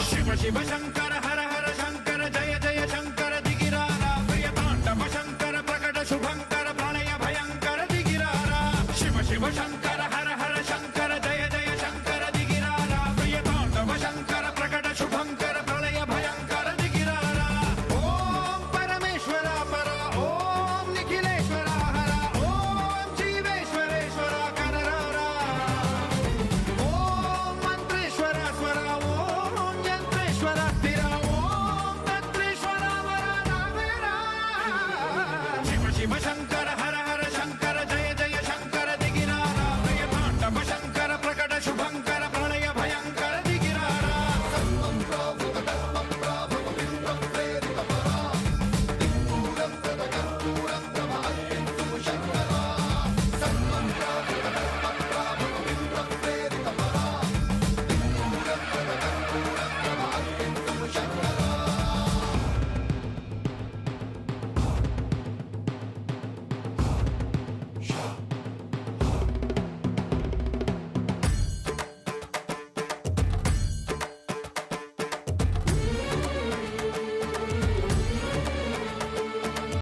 शिव शिव शंकर हर हर शंकर जय जय शंकर दिगिरारा प्रियतांडव शंकर प्रकट शुभंकर प्रलय भयंकर दिगिरारा शिव शिव शंकर हर हर शंकर जय जय शंकर दिगिरारा प्रियतांडव शंकर प्रकट शुभंकर प्रलय भयंकर दिगिरारा ओम परमेश्वरा परा ओम निखिलेश्वरा हरा ओम जीवेश्वरेश्वरा कररारा ओम मंत्रेश्वरा स्वरा ओम यंत्रेश्वरा स्थिरा ओम तंत्रेश्वरा वरा नावेरा शिव शिव